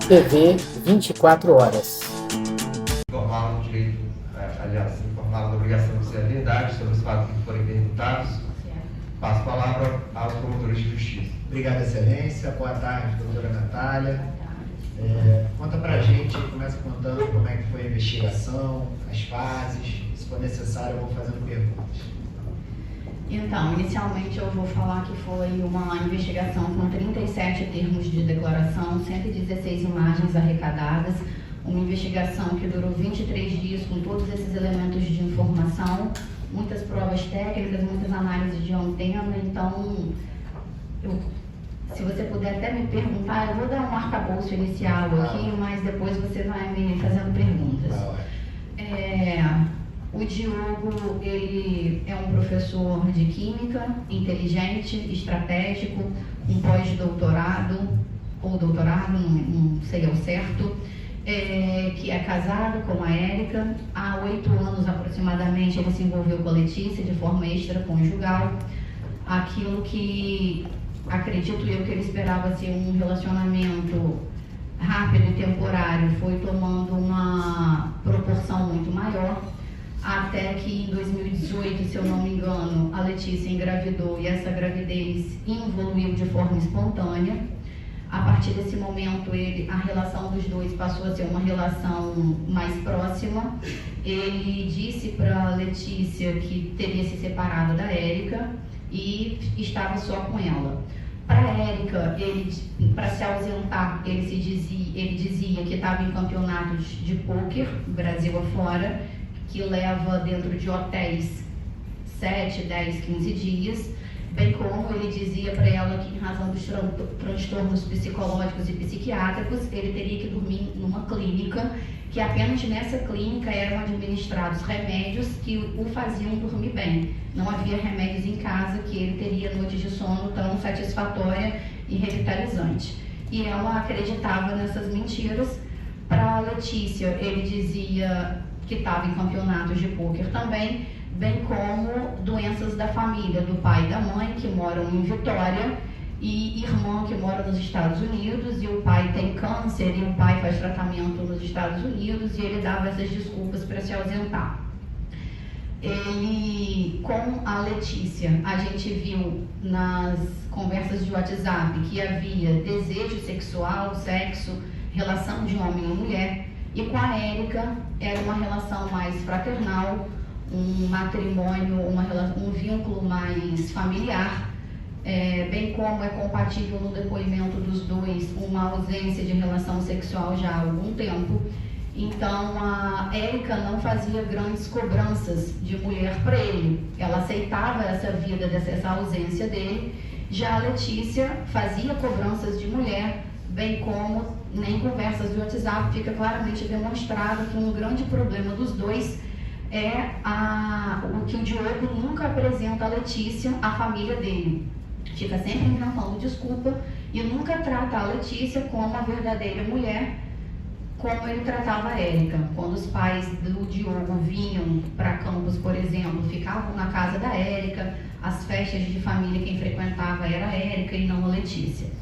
TV 24 horas. Informaram do direito, aliás, informaram da obrigação de ser a verdade sobre os fatos que forem perguntados. Passo a palavra aos promotores de justiça. Obrigado, Excelência. Boa tarde, doutora Natália. Conta pra gente, começa contando como é que foi a investigação, as fases. Se for necessário, eu vou fazendo perguntas. Então, inicialmente eu vou falar que foi uma investigação com 37 termos de declaração, 116 imagens arrecadadas, uma investigação que durou 23 dias com todos esses elementos de informação, muitas provas técnicas, muitas análises de antena. Então, se você puder até me perguntar, eu vou dar um arcabouço inicial aqui, mas depois você vai me fazendo perguntas. O Diogo, ele é um professor de química, inteligente, estratégico, um pós-doutorado, ou doutorado, não sei ao certo, que é casado com a Érica. Há 8 anos aproximadamente ele se envolveu com a Letícia de forma extraconjugal. Aquilo que acredito eu que ele esperava ser um relacionamento rápido e temporário foi tomando uma proporção muito maior, até que em 2018, se eu não me engano, a Letícia engravidou e essa gravidez evoluiu de forma espontânea. A partir desse momento, a relação dos dois passou a ser uma relação mais próxima. Ele disse para a Letícia que teria se separado da Érica e estava só com ela. Para a Érica, para se ausentar, ele dizia que estava em campeonatos de pôquer, Brasil afora, que leva dentro de hotéis 7, 10, 15 dias, bem como ele dizia para ela que, em razão dos transtornos psicológicos e psiquiátricos, ele teria que dormir numa clínica, que apenas nessa clínica eram administrados remédios que o faziam dormir bem. Não havia remédios em casa que ele teria noites de sono tão satisfatória e revitalizante. E ela acreditava nessas mentiras. Para a Letícia, ele dizia que estava em campeonatos de pôquer também, bem como doenças da família, do pai e da mãe, que moram em Vitória, e irmã que mora nos Estados Unidos, e o pai tem câncer, e o pai faz tratamento nos Estados Unidos, e ele dava essas desculpas para se ausentar. Ele, com a Letícia, a gente viu nas conversas de WhatsApp que havia desejo sexual, sexo, relação de homem e mulher, e com a Érica era uma relação mais fraternal, um matrimônio, um vínculo mais familiar, bem como é compatível no depoimento dos dois uma ausência de relação sexual já há algum tempo. Então a Érica não fazia grandes cobranças de mulher para ele, ela aceitava essa vida, essa ausência dele. Já a Letícia fazia cobranças de mulher, bem como em conversas do WhatsApp fica claramente demonstrado que um grande problema dos dois é o que o Diogo nunca apresenta a Letícia, a família dele. Fica sempre inventando desculpa e nunca trata a Letícia como a verdadeira mulher, como ele tratava a Érica. Quando os pais do Diogo vinham para Campos, por exemplo, ficavam na casa da Érica, as festas de família quem frequentava era a Érica e não a Letícia.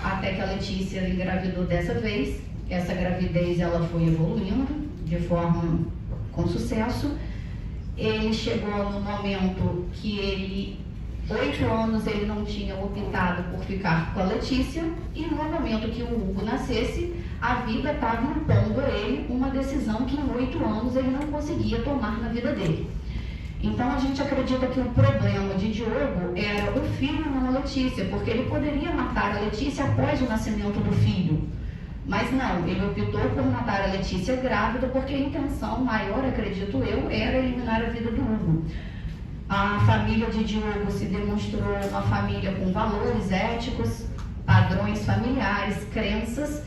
Até que a Letícia engravidou dessa vez. Essa gravidez ela foi evoluindo de forma com sucesso. Ele chegou no momento que 8 anos ele não tinha optado por ficar com a Letícia, e no momento que o Hugo nascesse, a vida estava impondo a ele uma decisão que em 8 anos ele não conseguia tomar na vida dele. Então a gente acredita que o problema de Diogo era o filho, não a Letícia, porque ele poderia matar a Letícia após o nascimento do filho. Mas não, ele optou por matar a Letícia grávida, porque a intenção maior, acredito eu, era eliminar a vida do Hugo. A família de Diogo se demonstrou uma família com valores éticos, padrões familiares, crenças,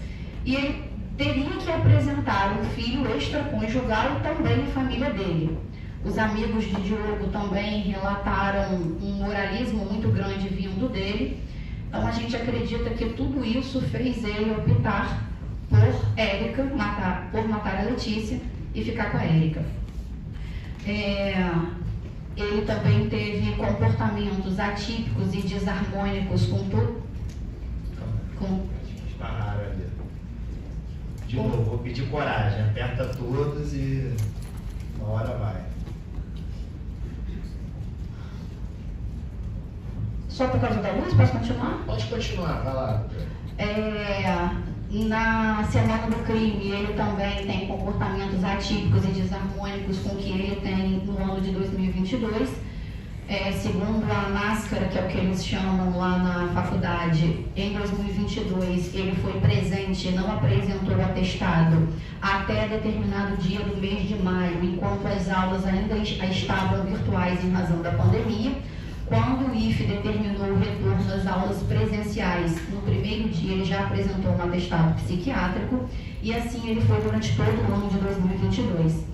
e ele teria que apresentar um filho extraconjugal também a família dele. Os amigos de Diogo também relataram um moralismo muito grande vindo dele. Então a gente acredita que tudo isso fez ele optar por Érica, por matar a Letícia e ficar com a Érica. Ele também teve comportamentos atípicos e desarmônicos com De novo, vou pedir coragem, aperta todos e uma hora vai. Só por causa da luz, posso continuar? Pode continuar, vai lá. Na semana do crime, ele também tem comportamentos atípicos e desarmônicos com o que ele tem no ano de 2022. Segundo a máscara, que é o que eles chamam lá na faculdade, em 2022 ele foi presente e não apresentou o atestado até determinado dia do mês de maio, enquanto as aulas ainda estavam virtuais em razão da pandemia. Quando o IFE determinou o retorno às aulas presenciais, no primeiro dia ele já apresentou um atestado psiquiátrico e assim ele foi durante todo o ano de 2022.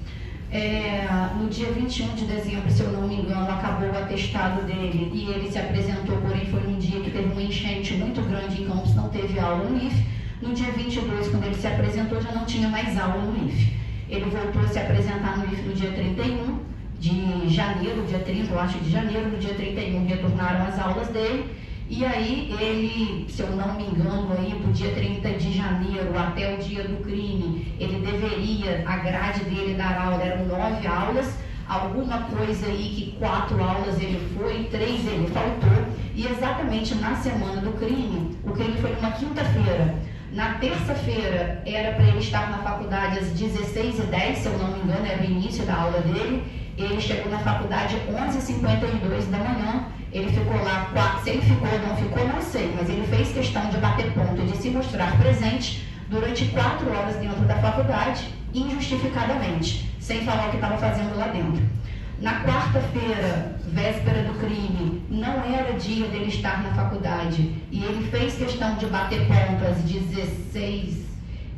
No dia 21 de dezembro, se eu não me engano, acabou o atestado dele e ele se apresentou, porém foi num dia que teve uma enchente muito grande em Campos, não teve aula no IFE. No dia 22, quando ele se apresentou, já não tinha mais aula no IFE. Ele voltou a se apresentar no IFE no dia 31 de janeiro, dia 30, eu acho, de janeiro, no dia 31 retornaram as aulas dele, e aí ele, se eu não me engano, aí do dia 30 de janeiro até o dia do crime, ele deveria, a grade dele dar aula eram 9 aulas, alguma coisa aí que 4 aulas ele foi, 3 ele faltou, e exatamente na semana do crime, o crime foi numa quinta-feira. Na terça-feira era para ele estar na faculdade às 16h10, se eu não me engano, era o início da aula dele. Ele chegou na faculdade às 11h52 da manhã, ele ficou lá, se ele ficou ou não ficou, não sei, mas ele fez questão de bater ponto, de se mostrar presente durante 4 horas dentro da faculdade, injustificadamente, sem falar o que estava fazendo lá dentro. Na quarta-feira, véspera do crime, não era dia dele estar na faculdade, e ele fez questão de bater ponto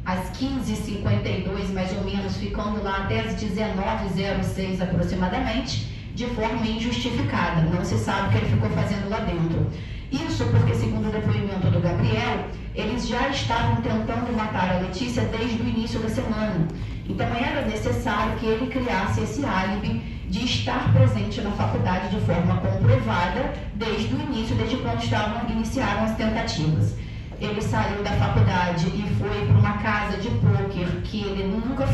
às 15h52, mais ou menos, ficando lá até às 19h06 aproximadamente, de forma injustificada. Não se sabe o que ele ficou fazendo lá dentro. Isso porque, segundo o depoimento do Gabriel, eles já estavam tentando matar a Letícia desde o início da semana. Então era necessário que ele criasse esse álibi de estar presente na faculdade de forma comprovada desde o início, desde quando iniciaram as tentativas. Ele saiu da faculdade e foi para uma casa de pôquer que ele nunca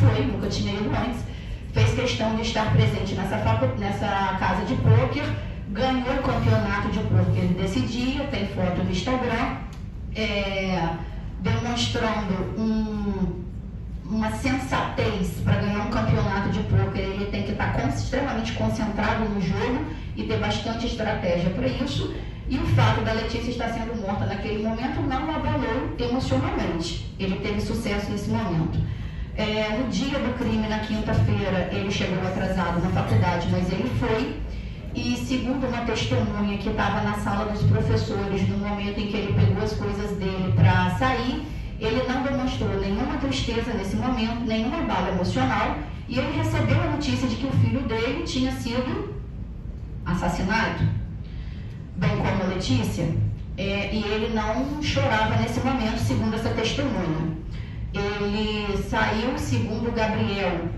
tinha ido antes, fez questão de estar presente nessa casa de pôquer, ganhou o campeonato de pôquer desse dia, tem foto no Instagram, demonstrando uma sensatez para ganhar um campeonato de pôquer. Ele tem que estar extremamente concentrado no jogo e ter bastante estratégia para isso. E o fato da Letícia estar sendo morta naquele momento não o abalou emocionalmente. Ele teve sucesso nesse momento. No dia do crime, na quinta-feira, ele chegou atrasado na faculdade, mas ele foi. E segundo uma testemunha que estava na sala dos professores no momento em que ele pegou as coisas dele para sair, ele não demonstrou nenhuma tristeza nesse momento, nenhum abalo emocional, e ele recebeu a notícia de que o filho dele tinha sido assassinado, bem como a Letícia, e ele não chorava nesse momento, segundo essa testemunha. Ele saiu, segundo o Gabriel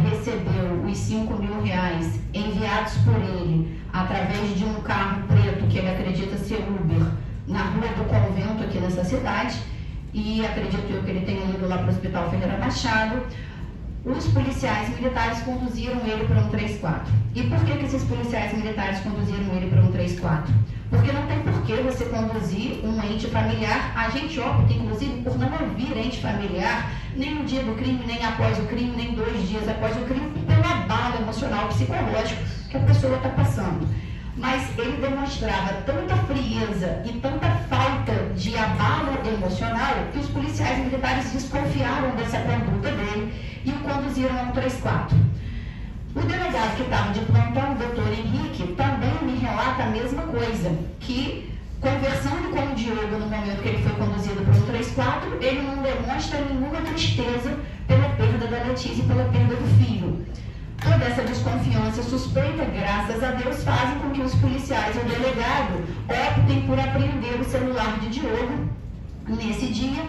recebeu os R$5.000 enviados por ele através de um carro preto que ele acredita ser Uber, na Rua do Convento aqui nessa cidade, e acredito eu que ele tenha ido lá para o Hospital Ferreira Machado. Os policiais militares conduziram ele para um 34. E por que esses policiais militares conduziram ele para um 34? Porque não tem por que você conduzir um ente familiar. A gente opta, inclusive, por não ouvir ente familiar nem no dia do crime, nem após o crime, nem 2 dias após o crime, pelo abalo emocional, psicológico que a pessoa está passando. Mas ele demonstrava tanta frieza e tanta falta de abalo emocional que os policiais militares desconfiaram dessa conduta dele e o conduziram a um 34. O delegado que estava de plantão, o doutor Henrique, também me relata a mesma coisa, que conversando com o Diogo no momento que ele foi conduzido para um 34, ele não demonstra nenhuma tristeza pela perda da Letícia e pela perda do filho. Toda essa desconfiança suspeita, graças a Deus, fazem com que os policiais e o delegado optem por apreender o celular de Diogo nesse dia.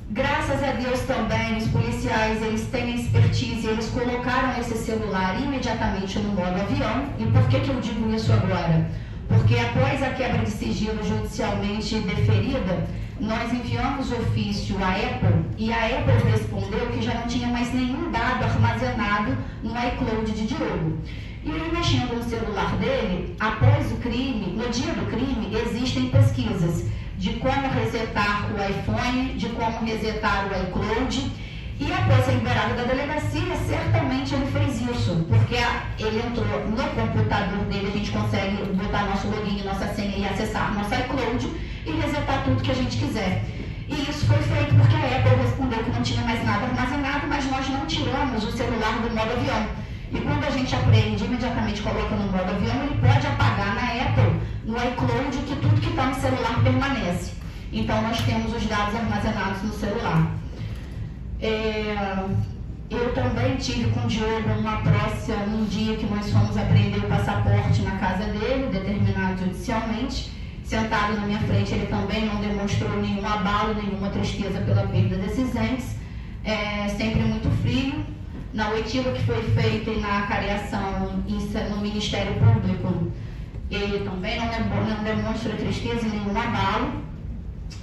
Graças a Deus também, os policiais, eles têm expertise, eles colocaram esse celular imediatamente no modo avião. E por que eu digo isso agora? Porque após a quebra de sigilo sigilo judicialmente deferida, nós enviamos ofício à Apple e a Apple respondeu que já não tinha mais nenhum dado armazenado no iCloud de Diogo. E ele, mexendo no celular dele, após o crime, no dia do crime, existem pesquisas de como resetar o iPhone, de como resetar o iCloud. E após ser liberado da delegacia, certamente ele fez isso, porque ele entrou no computador dele, a gente consegue botar nosso login, nossa senha e acessar nosso iCloud e resetar tudo que a gente quiser. E isso foi feito porque a Apple respondeu que não tinha mais nada armazenado, mas nós não tiramos o celular do modo avião. E quando a gente apreende, imediatamente coloca no modo avião, ele pode apagar na Apple, no iCloud, que tudo que está no celular permanece. Então nós temos os dados armazenados no celular. Eu também tive com o Diogo uma prócia num dia que nós fomos apreender o passaporte na casa dele, determinado judicialmente. Sentado na minha frente, ele também não demonstrou nenhum abalo, nenhuma tristeza pela perda desses entes. Sempre muito frio. Na oitiva que foi feita e na cariação no Ministério Público, ele também não demonstra tristeza e nenhum abalo.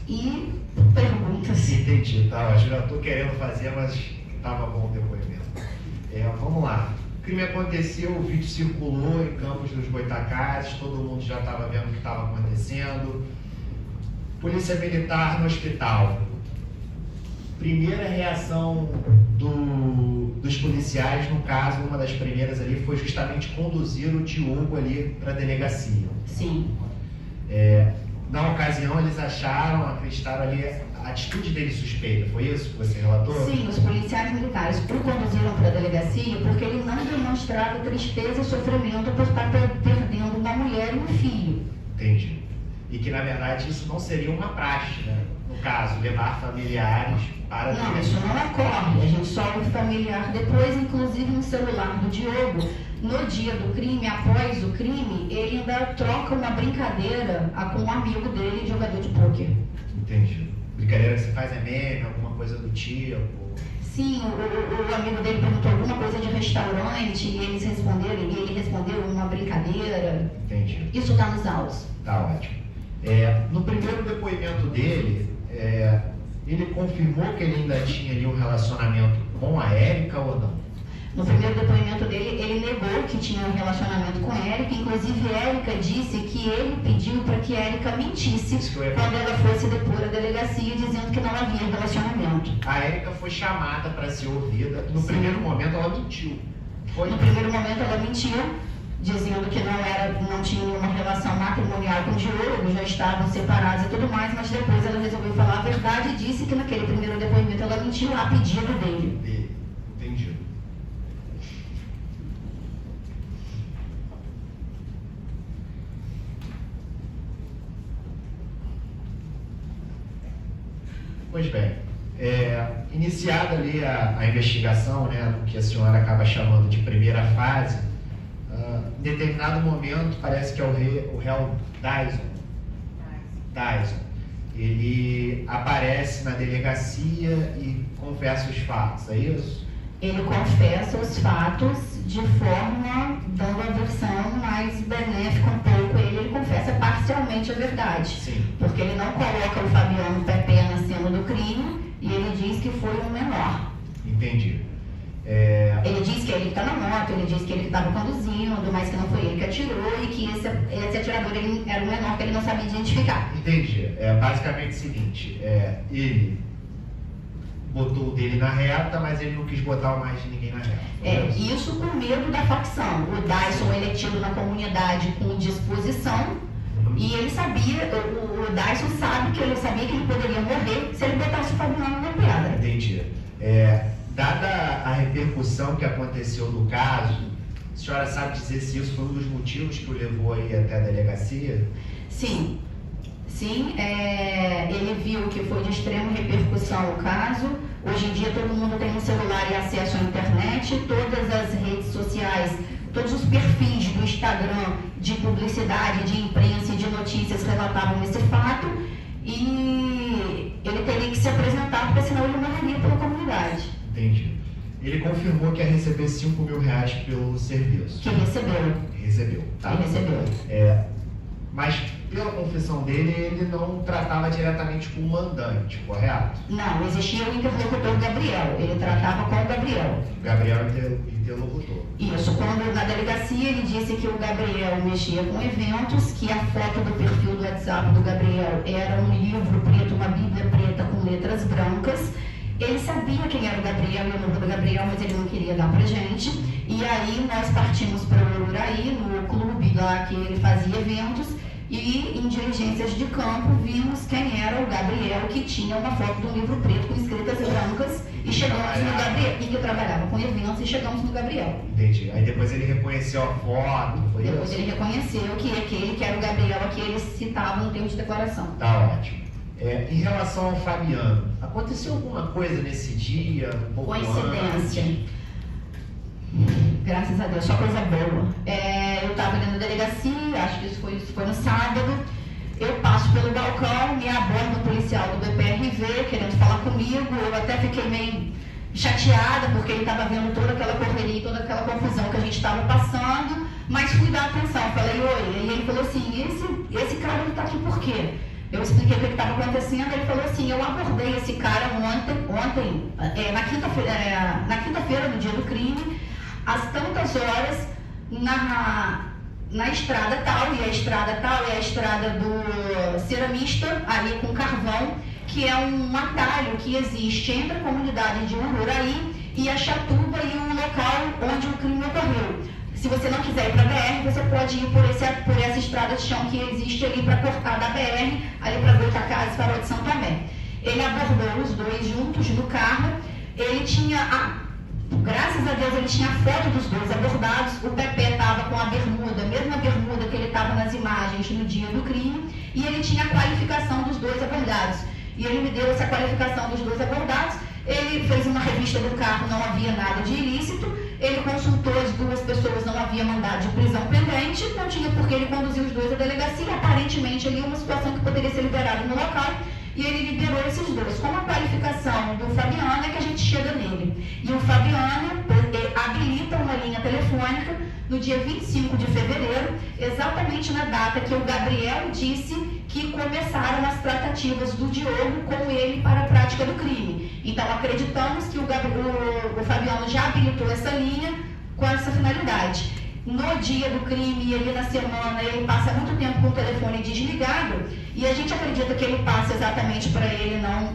E perguntas. Entendi, tá ótimo. Já estou querendo fazer, mas estava bom o depoimento. Vamos lá. O crime aconteceu, o vídeo circulou em Campos dos Goitacazes, todo mundo já estava vendo o que estava acontecendo. Polícia Militar no hospital. Primeira reação dos policiais, no caso, uma das primeiras ali, foi justamente conduzir o Diogo ali para a delegacia. Sim. Na ocasião, eles acreditaram ali a atitude dele suspeita, foi isso que você relatou? Sim, os policiais militares o conduziram para a delegacia porque ele não demonstrava tristeza e sofrimento por estar perdendo uma mulher e um filho. Entendi. E que, na verdade, isso não seria uma praxe, né? No caso, levar familiares para a delegacia. Não, isso não ocorre. A gente só ouve familiar depois, inclusive no celular do Diogo. No dia do crime, após o crime, ele ainda troca uma brincadeira com um amigo dele, jogador de pôquer. Entendi. Brincadeira que você faz meme, alguma coisa do tipo? Sim, o amigo dele perguntou alguma coisa de restaurante e ele respondeu uma brincadeira. Entendi. Isso está nos autos. Tá ótimo. No primeiro depoimento dele, ele confirmou que ele ainda tinha ali um relacionamento com a Érica ou não? No primeiro depoimento dele, ele negou que tinha um relacionamento com a Érica, inclusive Érica disse que ele pediu para que Érica mentisse quando ela fosse depor a delegacia, dizendo que não havia relacionamento. A Érica foi chamada para ser ouvida, no primeiro momento ela mentiu. No primeiro momento ela mentiu, dizendo que não tinha nenhuma relação matrimonial com o Diogo, já estavam separados e tudo mais, mas depois ela resolveu falar a verdade e disse que naquele primeiro depoimento ela mentiu a pedido dele. Entendi. Pois bem, iniciada ali a investigação, né, do que a senhora acaba chamando de primeira fase, em determinado momento, parece que é o réu Dyson, ele aparece na delegacia e confessa os fatos, é isso? Ele confessa os fatos de forma dando a versão mais benéfica um pouco. Ele confessa parcialmente a verdade. Sim. Porque ele não coloca o Fabiano Pepe na cena do crime e ele diz que foi um menor. Entendi. Ele diz que ele está na moto, ele diz que ele estava conduzindo, mas que não foi ele que atirou e que esse atirador era um menor que ele não sabia identificar. Entendi. Basicamente o seguinte, ele botou o dele na reta, mas ele não quis botar mais de ninguém na reta. Isso com medo da facção. O Dyson, ele é tido na comunidade com disposição e ele sabia, o Dyson sabe que ele sabia que ele poderia morrer se ele botasse o Fabiano na pedra. Entendi. Dada a repercussão que aconteceu no caso, a senhora sabe dizer se isso foi um dos motivos que o levou aí até a delegacia? Sim. Ele viu que foi de extrema repercussão o caso. Hoje em dia todo mundo tem um celular e acesso à internet, todas as redes sociais, todos os perfis do Instagram de publicidade, de imprensa e de notícias relatavam esse fato e ele teria que se apresentar porque senão ele morreria pela comunidade. Entendi. Ele confirmou que ia receber R$5.000 pelo serviço. Que recebeu. Recebeu, tá? Que recebeu. Mas pela confissão dele, ele não tratava diretamente com o mandante, correto? Não, existia o interlocutor Gabriel, ele tratava com o Gabriel. Gabriel interlocutor. Isso, quando na delegacia ele disse que o Gabriel mexia com eventos, que a foto do perfil do WhatsApp do Gabriel era um livro preto, uma bíblia preta com letras brancas. Ele sabia quem era o Gabriel e o número do Gabriel, mas ele não queria dar pra gente. E aí nós partimos para o Ururaí, no clube lá que ele fazia eventos, e em diligências de campo vimos quem era o Gabriel, que tinha uma foto de um livro preto com escritas brancas, e chegamos no Gabriel, e que trabalhava com eventos, e chegamos no Gabriel. Entendi. Aí depois ele reconheceu a foto, foi Depois isso? ele reconheceu que aquele que era o Gabriel, a que ele citava no termo de declaração. Tá ótimo. Em relação ao Fabiano, aconteceu alguma coisa nesse dia? Um pouco Coincidência. antes? Graças a Deus, só coisa boa. Eu estava ali na delegacia, acho que isso foi no sábado. Eu passo pelo balcão, me aborda o policial do BPRV querendo falar comigo. Eu até fiquei meio chateada, porque ele estava vendo toda aquela correria, toda aquela confusão que a gente estava passando, mas fui dar atenção. Falei, oi. E ele falou assim, esse cara ele está aqui por quê? Eu expliquei o que estava acontecendo, ele falou assim, eu abordei esse cara ontem, na quinta-feira, no dia do crime, às tantas horas, na estrada tal, e a estrada tal é a estrada do ceramista, ali com carvão, que é um atalho que existe entre a comunidade de Ururaí e a Chatuba e o local onde o crime ocorreu. Se você não quiser ir para a BR, você pode ir por essa estrada de chão que existe ali para cortar da BR, ali para Goitacazes e Farol de São Tomé. Ele abordou os dois juntos no carro, ele tinha, graças a Deus, ele tinha a foto dos dois abordados, o Pepe estava com a bermuda, a mesma bermuda que ele estava nas imagens no dia do crime, e ele tinha a qualificação dos dois abordados. E ele me deu essa qualificação dos dois abordados, ele fez uma revista do carro, não havia nada de ilícito, ele consultou as duas pessoas, não havia mandado de prisão pendente, não tinha por que ele conduzir os dois à delegacia, aparentemente ali uma situação que poderia ser liberada no local, e ele liberou esses dois. Com a qualificação do Fabiano é que a gente chega nele. E o Fabiano habilita uma linha telefônica no dia 25 de fevereiro, exatamente na data que o Gabriel disse que começaram as tratativas do Diogo com ele para a prática do crime. Então acreditamos que o Fabiano já habilitou essa linha com essa finalidade. No dia do crime e ali na semana, ele passa muito tempo com o telefone desligado, e a gente acredita que ele passa exatamente para ele não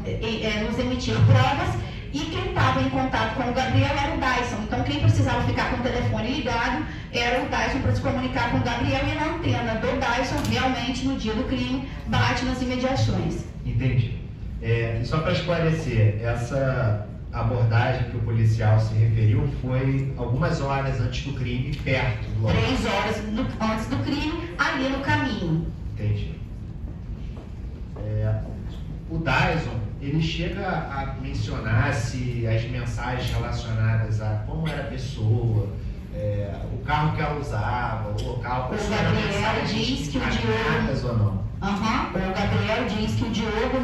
nos emitir provas, e quem estava em contato com o Gabriel era o Dyson. Então quem precisava ficar com o telefone ligado era o Dyson para se comunicar com o Gabriel, e a antena do Dyson realmente no dia do crime bate nas imediações. Entendi. E só para esclarecer, essa abordagem que o policial se referiu foi algumas horas antes do crime, perto do local. 3 horas antes do crime, ali no caminho. Entendi. O Dyson, ele chega a mencionar se as mensagens relacionadas a como era a pessoa, o carro que ela usava, o local... O Gabriel diz que o Diogo... ou não? O Gabriel diz que o Diogo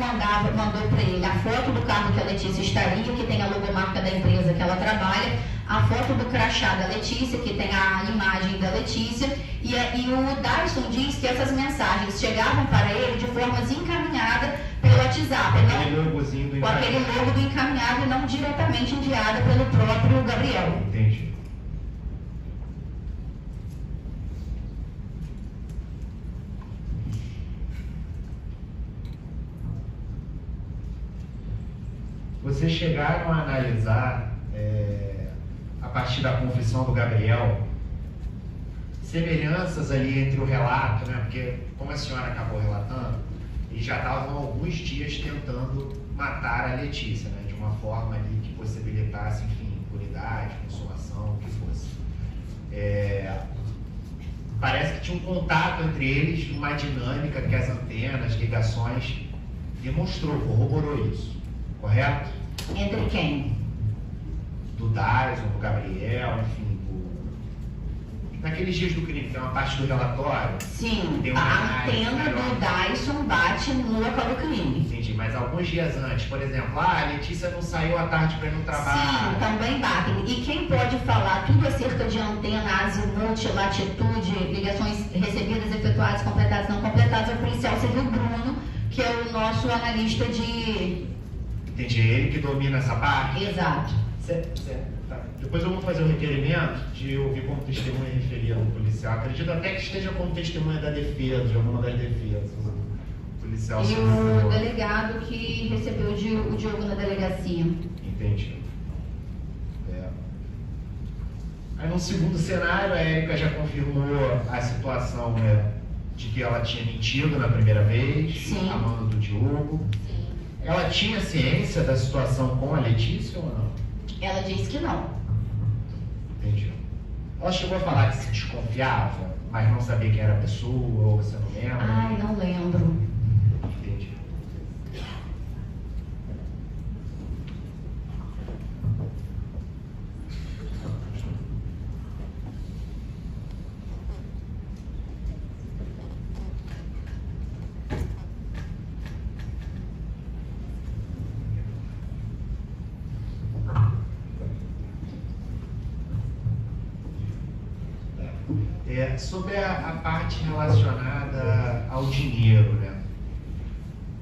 mandou para ele a foto do carro que a Letícia estaria, que tem a logomarca da empresa que ela trabalha, a foto do crachá da Letícia, que tem a imagem da Letícia, e o Dyson diz que essas mensagens chegavam para ele de forma encaminhada pelo WhatsApp, com aquele logo do encaminhado e não diretamente enviada pelo próprio Gabriel. Entendi. Vocês chegaram a analisar, a partir da confissão do Gabriel, semelhanças ali entre o relato, né? Porque, como a senhora acabou relatando, eles já estavam há alguns dias tentando matar a Letícia, né? De uma forma ali que possibilitasse, enfim, impunidade, consumação, o que fosse. Parece que tinha um contato entre eles, uma dinâmica que as antenas, ligações, demonstrou, corroborou isso. Correto? Entre quem? Do Dyson, do Gabriel, enfim, naqueles dias do crime, tem uma parte do relatório. Sim, tem uma a antena do Dyson bate bate no local do crime. Entendi, mas alguns dias antes, por exemplo, a Letícia não saiu à tarde para ir no trabalho. Sim, também batem. E quem pode falar tudo acerca de antena, azimuth, latitude, ligações recebidas, efetuadas, completadas, não completadas, é o policial civil Bruno, que é o nosso analista de... Entendi, é ele que domina essa parte? Exato. Certo. Tá. Depois eu vou fazer um requerimento de ouvir como testemunha referida do policial. Acredito até que esteja como testemunha da defesa, de alguma das defesas. O policial E civil. o delegado que recebeu o Diogo na delegacia. Entendi. Aí no segundo cenário, a Érica já confirmou a situação, né, de que ela tinha mentido na primeira vez, Sim. a mando do Diogo. Sim. Ela tinha ciência da situação com a Letícia ou não? Ela disse que não. Entendi. Ela chegou a falar que se desconfiava, mas não sabia quem era a pessoa, ou você não lembra? Ai, não lembro. Entendi. Sobre a parte relacionada ao dinheiro, né?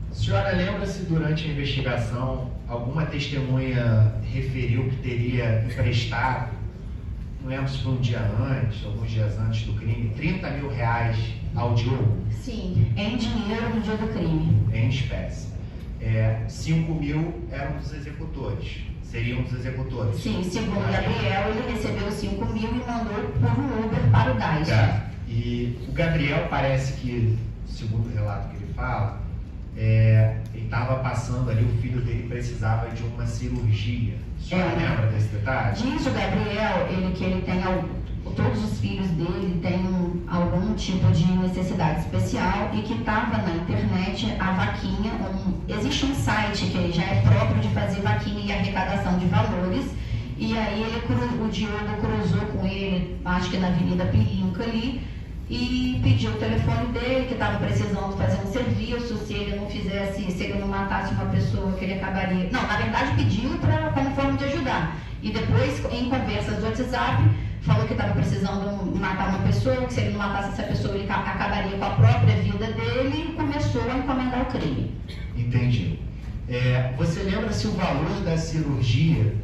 A senhora lembra-se durante a investigação alguma testemunha referiu que teria emprestado, não lembro se foi um dia antes, alguns dias antes do crime, 30 mil reais ao Diogo? Sim, em dinheiro no dia do crime. Em espécie. 5 mil eram dos executores, seriam dos executores. Sim, segundo o Gabriel, ele recebeu 5 mil e mandou por um Uber para o Gás. E o Gabriel parece que, segundo o relato que ele fala, ele estava passando ali, o filho dele precisava de uma cirurgia. A senhora lembra desse detalhe? Diz o Gabriel que ele tem todos os filhos dele têm algum tipo de necessidade especial e que estava na internet a vaquinha, existe um site que já é próprio de fazer vaquinha e arrecadação de valores, e aí o Diogo cruzou com ele, acho que na Avenida Pirinca ali, e pediu o telefone dele, que estava precisando fazer um serviço, se ele não matasse uma pessoa, que ele acabaria... Não, na verdade pediu como forma de ajudar. E depois, em conversas do WhatsApp, falou que estava precisando matar uma pessoa, que se ele não matasse essa pessoa, ele acabaria com a própria vida dele, e começou a encomendar o crime. Entendi. Você lembra se o valor da cirurgia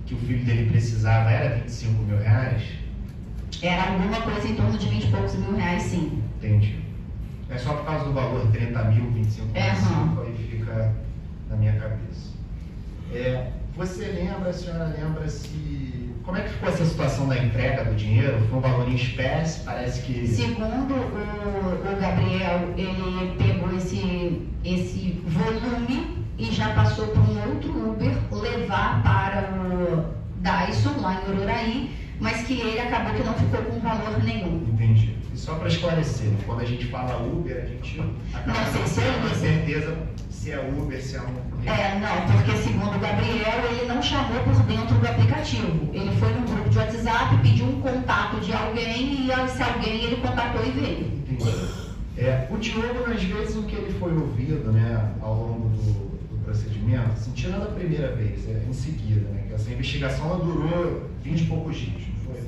que o filho dele precisava era 25 mil reais? Era alguma coisa em torno de 20 e poucos mil reais, sim. Entendi. É só por causa do valor 30 mil, 25 mil, aí fica na minha cabeça. A senhora lembra se... Como é que ficou essa situação da entrega do dinheiro? Foi um valor em espécie? Parece que... Segundo o Gabriel, ele pegou esse volume e já passou por um outro Uber levar para o Dyson, lá em Ururaí, mas que ele acabou que não ficou com valor nenhum. Entendi. E só para esclarecer, quando a gente fala Uber, a gente acaba não sei se é com certeza se é Uber, se é um... não, porque segundo o Gabriel, ele não chamou por dentro do aplicativo. Ele foi num grupo de WhatsApp, pediu um contato de alguém e se alguém ele contatou e veio. Entendi. O Diogo, às vezes, o que ele foi ouvido, né, ao longo do procedimento, assim, tirando a primeira vez, em seguida, né, que essa investigação ela durou 20 e poucos dias, não foi?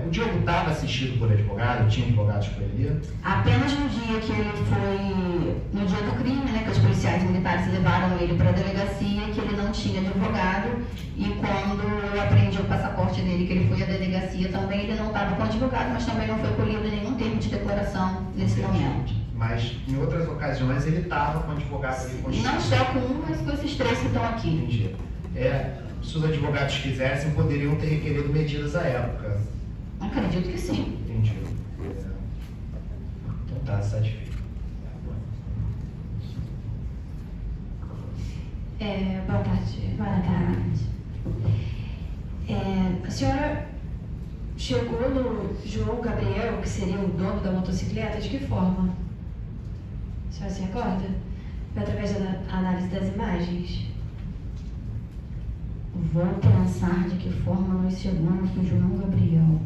O Diogo estava assistido por advogado, tinha advogados com ele? Apenas no dia que ele foi, no dia do crime, né, que os policiais militares levaram ele para a delegacia, que ele não tinha advogado, e quando eu aprendi o passaporte dele, que ele foi à delegacia também, ele não estava com advogado, mas também não foi colhido nenhum termo de declaração nesse momento. Mas em outras ocasiões ele estava com advogado ali constituído? Não só com um, mas com esses três que estão aqui. Entendi. Se os advogados quisessem, poderiam ter requerido medidas à época. Acredito que sim. Entendi. Então tá, satisfeito. Boa tarde. Boa tarde. A senhora chegou no João Gabriel, que seria o dono da motocicleta, de que forma? A senhora se recorda? Foi através da análise das imagens? Vou pensar de que forma nós chegamos no João Gabriel.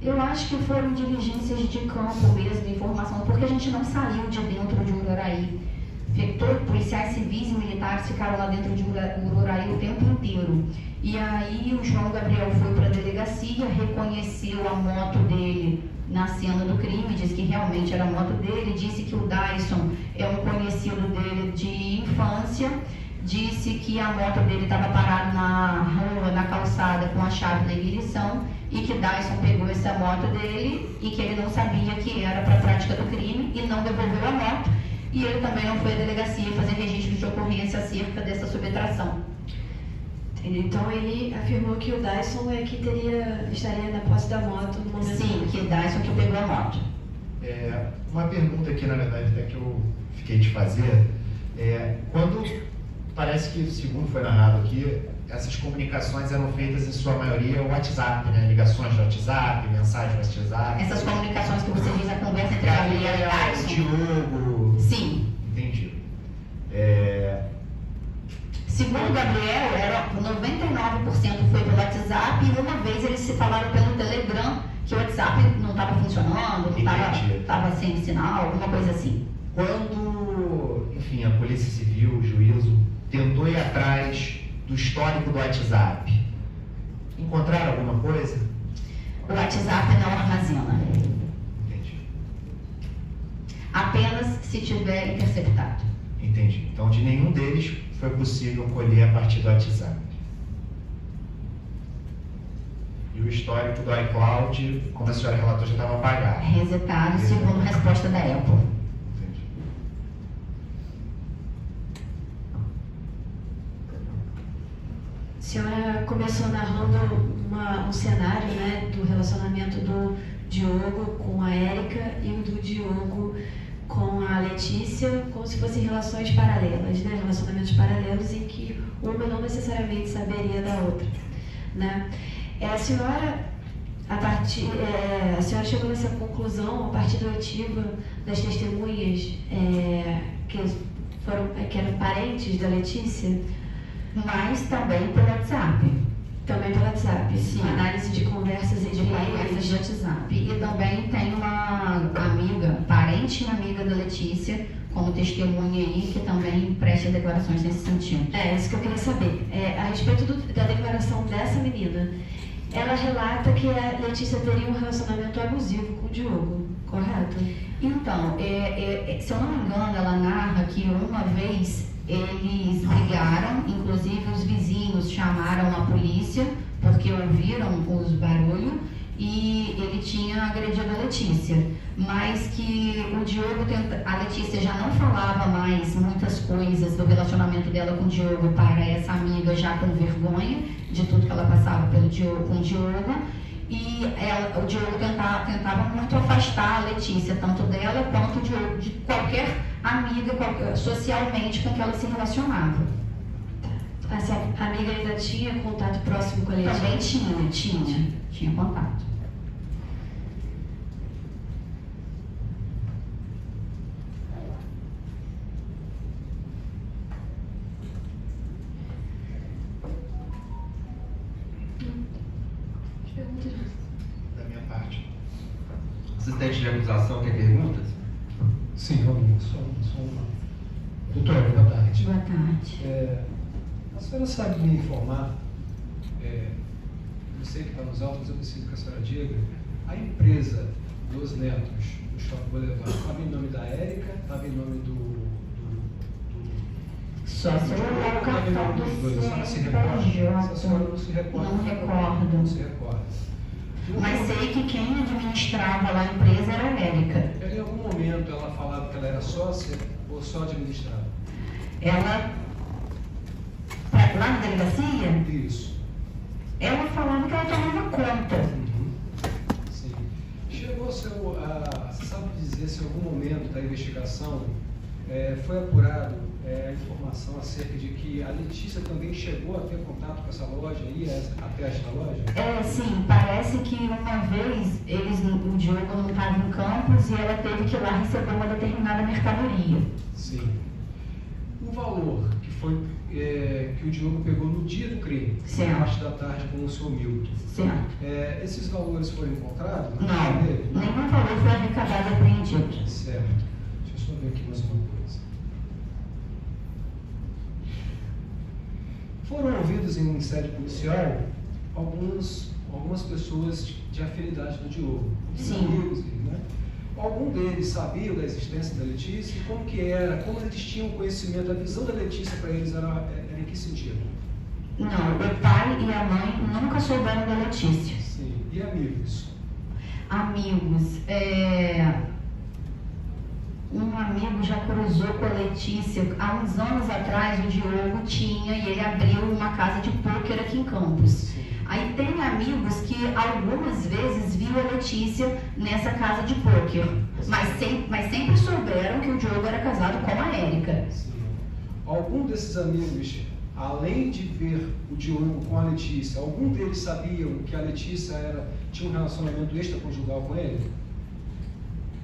Eu acho que foram diligências de campo mesmo, informação, porque a gente não saiu de dentro de Ururaí. Policiais civis e militares ficaram lá dentro de Ururaí o tempo inteiro. E aí o João Gabriel foi para a delegacia, reconheceu a moto dele na cena do crime, disse que realmente era a moto dele, disse que o Dyson é um conhecido dele de infância, disse que a moto dele estava parada na rua, na calçada, com a chave na ignição, e que Dyson pegou essa moto dele e que ele não sabia que era para a prática do crime e não devolveu a moto, e ele também não foi à delegacia fazer registro de ocorrência acerca dessa subtração. Então ele afirmou que o Dyson é que estaria na posse da moto no momento. Sim, que Dyson que pegou a moto. Uma pergunta aqui, na verdade, até que eu fiquei de fazer, quando parece que, segundo foi narrado aqui, essas comunicações eram feitas em sua maioria no WhatsApp, né? Ligações de WhatsApp, mensagens de WhatsApp. Essas comunicações que você diz, a conversa entre a Gabriel e o Dyson? Diogo. Sim. Entendi. Segundo o Gabriel, 99% foi pelo WhatsApp e uma vez eles se falaram pelo Telegram que o WhatsApp não estava funcionando, estava sem sinal, alguma coisa assim. Quando, enfim, a Polícia Civil, o juízo, tentou ir atrás do histórico do WhatsApp, encontraram alguma coisa? O WhatsApp não armazena. Entendi. Apenas se tiver interceptado. Entendi. Então, de nenhum deles foi possível colher a partir do WhatsApp. E o histórico do iCloud, como a senhora relatou, já estava apagado. Resetado, segundo resposta da Apple. Entendi. A senhora começou narrando um cenário, né, do relacionamento do Diogo com a Érica e o do Diogo com a Letícia, como se fossem relações paralelas, né? Relacionamentos paralelos em que uma não necessariamente saberia da outra, né? A senhora chegou nessa conclusão a partir da oitiva das testemunhas que eram parentes da Letícia? Mas também pelo WhatsApp. Também pelo WhatsApp? Sim. Análise de conversas entre conversas de WhatsApp. E também tem uma amiga, parente e amiga da Letícia, como testemunha aí, que também presta declarações nesse sentido. Isso que eu queria saber. A respeito da declaração dessa menina, ela relata que a Letícia teria um relacionamento abusivo com o Diogo, correto? Então, se eu não me engano, ela narra que uma vez eles brigaram, inclusive os vizinhos chamaram a polícia porque ouviram os barulhos e ele tinha agredido a Letícia, mas que o Diogo a Letícia já não falava mais muitas coisas do relacionamento dela com o Diogo para essa amiga, já com vergonha de tudo que ela passava com o Diogo, e o Diogo tentava muito afastar a Letícia, tanto dela quanto de qualquer amiga socialmente com que ela se relacionava. Essa amiga ainda tinha contato próximo com a Letícia? Também tinha contato. Da minha parte. Assistente de acusação, tem perguntas? Sim, vamos. Só uma. Doutora, boa tarde. Boa tarde. A senhora sabe me informar, eu sei que está nos autos, eu preciso que a senhora diga, a empresa dos netos do Shopping Boulevard estava em nome da Érica, estava em nome do Só se eu olhar o cartão do a senhora se recorda? CNPJ. A senhora não se recorda? Não recordo. Não se recorda. Mas sei que quem administrava lá a empresa era a Érica. Em algum momento ela falava que ela era sócia ou só administrava? Ela, lá na delegacia, Isso. ela falava que ela tomava conta. Sim. Chegou você sabe dizer se em algum momento da investigação foi apurado a informação acerca de que a Letícia também chegou a ter contato com essa loja e até esta loja? Sim, parece que uma vez o Diogo não estava em Campos e ela teve que ir lá receber uma determinada mercadoria. Sim. O valor que foi que o Diogo pegou no dia do crime, Certo. na parte da tarde com o senhor Milton. Certo. Esses valores foram encontrados? Não, nenhum valor foi arrecadado e apreendido. Certo. Deixa eu só ver aqui mais uma coisa. Foram ouvidos em sede policial algumas pessoas de afinidade do Diogo, Sim. amigos dele, né? Algum deles sabia da existência da Letícia e como que era, como eles tinham conhecimento, a visão da Letícia para eles era em que sentido? Não, o pai e a mãe nunca souberam da Letícia. Sim. E amigos? Amigos, um amigo já cruzou com a Letícia. Há uns anos atrás, o Diogo tinha e ele abriu uma casa de pôquer aqui em Campos. Sim. Aí tem amigos que algumas vezes viu a Letícia nessa casa de pôquer, mas sempre souberam que o Diogo era casado com a Érica. Sim. Algum desses amigos, além de ver o Diogo com a Letícia, algum deles sabiam que a Letícia tinha um relacionamento extraconjugal com ele?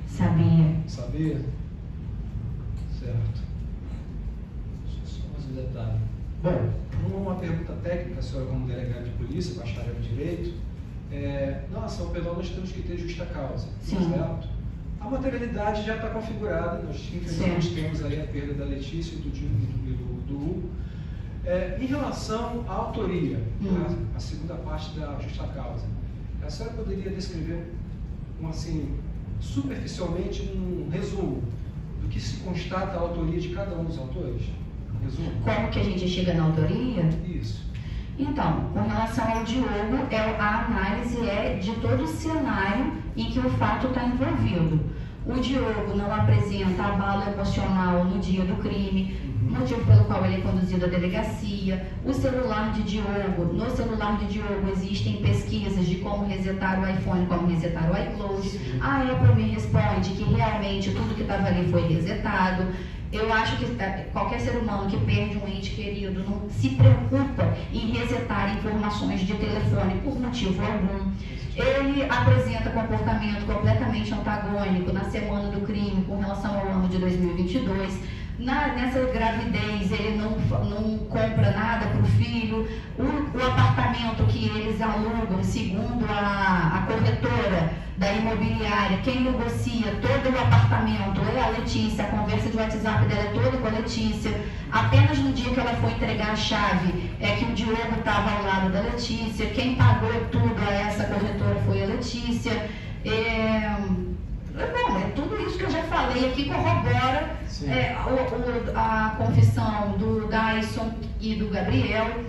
Sabia. Sabia? Certo. Só mais um detalhe. Bom, uma pergunta técnica, a senhora como delegada de polícia, bacharel em Direito. Na ação penal nós temos que ter justa causa, Sim. certo? A materialidade já está configurada, nós infelizmente temos aí a perda da Letícia e do Hugo. Em relação à autoria, a segunda parte da justa causa, a senhora poderia descrever, superficialmente, um resumo do que se constata a autoria de cada um dos autores? Um resumo? Como que a gente chega na autoria? Isso. Então, com relação ao Diogo, a análise é de todo o cenário em que o fato está envolvido. O Diogo não apresenta abalo emocional no dia do crime, motivo pelo qual ele é conduzido à delegacia. O celular de Diogo, no celular de Diogo existem pesquisas de como resetar o iPhone, como resetar o iCloud. A Apple me responde que realmente tudo que estava ali foi resetado. Eu acho que qualquer ser humano que perde um ente querido não se preocupa em resetar informações de telefone por motivo algum. Ele apresenta comportamento completamente antagônico na semana do crime com relação ao ano de 2022. Nessa gravidez, ele não compra nada para o filho. O apartamento que eles alugam, segundo a corretora da imobiliária, quem negocia todo o apartamento é a Letícia. A conversa de WhatsApp dela é toda com a Letícia. Apenas no dia que ela foi entregar a chave é que o Diogo estava ao lado da Letícia. Quem pagou tudo a essa corretora foi a Letícia. Bom, tudo isso que eu já falei aqui corrobora a confissão do Dyson e do Gabriel.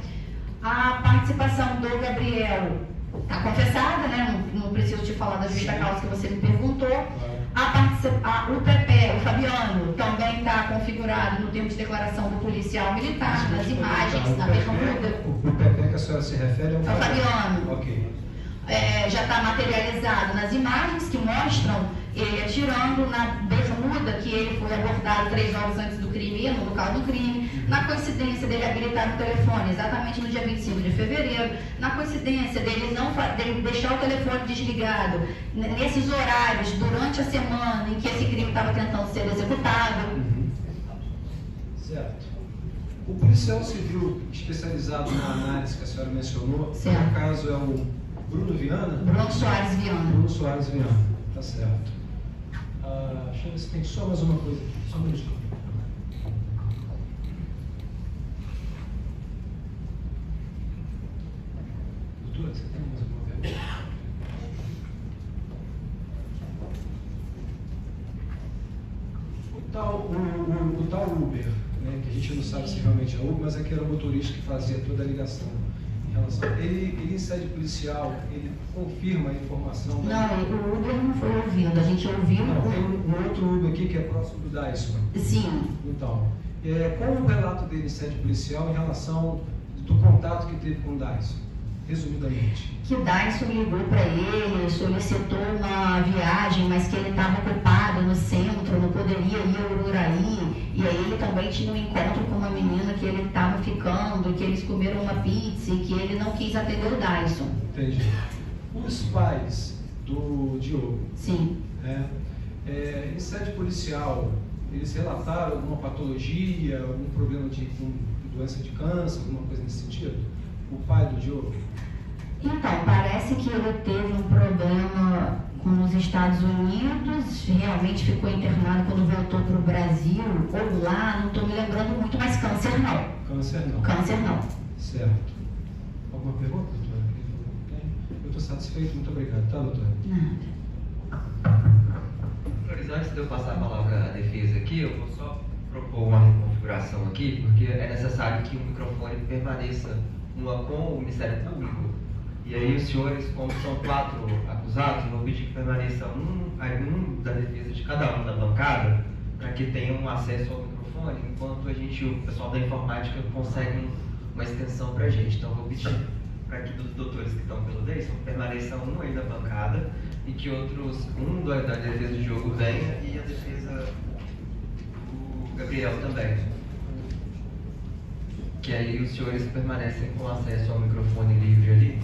A participação do Gabriel está confessada, né? Não preciso te falar da justa causa que você me perguntou. O Pepe, o Fabiano, também está configurado no termo de declaração do policial militar, nas imagens, na bermuda. O Pepe que a senhora se refere é o Fabiano. Ok. Já está materializado nas imagens que mostram ele atirando na bermuda que ele foi abordado 3 horas antes do crime, no local do crime. Na coincidência dele habilitar o telefone exatamente no dia 25 de fevereiro. Na coincidência dele deixar o telefone desligado nesses horários durante a semana em que esse crime estava tentando ser executado. Certo. O policial civil especializado na análise que a senhora mencionou, Certo. no caso é o Bruno Viana? Bruno Soares Viana. Bruno Soares Viana, tá certo. Deixa eu ver se tem só mais uma coisa aqui, só um minutinho. Doutora, você tem mais alguma pergunta? O tal Uber, né, que a gente não sabe se realmente é Uber, mas é que era o motorista que fazia toda a ligação. Ele em sede policial, ele confirma a informação. Não, o Uber não foi ouvido, a gente ouviu. Não, tem um outro Uber aqui que é próximo do Dyson. Sim. Então, qual o relato dele em sede policial em relação do contato que teve com o Dyson? Resumidamente. Que Dyson ligou para ele, solicitou uma viagem, mas que ele estava ocupado no centro, não poderia ir ao Ururaí. E aí ele também tinha um encontro com uma menina que ele estava ficando, que eles comeram uma pizza e que ele não quis atender o Dyson. Entendi. Os pais do Diogo, Sim. em sede policial, eles relataram alguma patologia, algum problema com doença de câncer, alguma coisa nesse sentido? O pai do Diogo? Então, parece que ele teve um problema com os Estados Unidos, realmente ficou internado quando voltou para o Brasil, ou lá, não estou me lembrando muito, mas câncer não. Câncer não. Câncer não. Certo. Alguma pergunta, doutora? Eu estou satisfeito, muito obrigado. Tá, doutora? Nada. Senhores, antes de eu passar a palavra à defesa aqui, eu vou só propor uma reconfiguração aqui, porque é necessário que o microfone permaneça com o Ministério Público. E aí os senhores, como são 4 acusados, vou pedir que permaneça um da defesa de cada um da bancada, para que tenham acesso ao microfone, enquanto o pessoal da informática consegue uma extensão para a gente. Então, vou pedir para que dos doutores que estão pelo Deison permaneça um aí da bancada e que outros, da defesa do Diogo venha e a defesa do Gabriel também. Que aí os senhores permanecem com acesso ao microfone livre ali.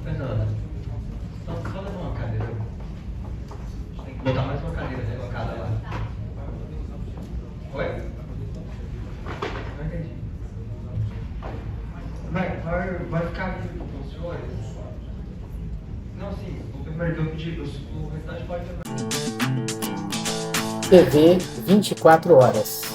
Fernanda, só levar uma cadeira. Tem que botar mais uma cadeira colocada lá. Oi? Não entendi. Vai ficar livre com os senhores? Não, sim, o primeiro eu pedi, o restante pode ter. TV 24 horas.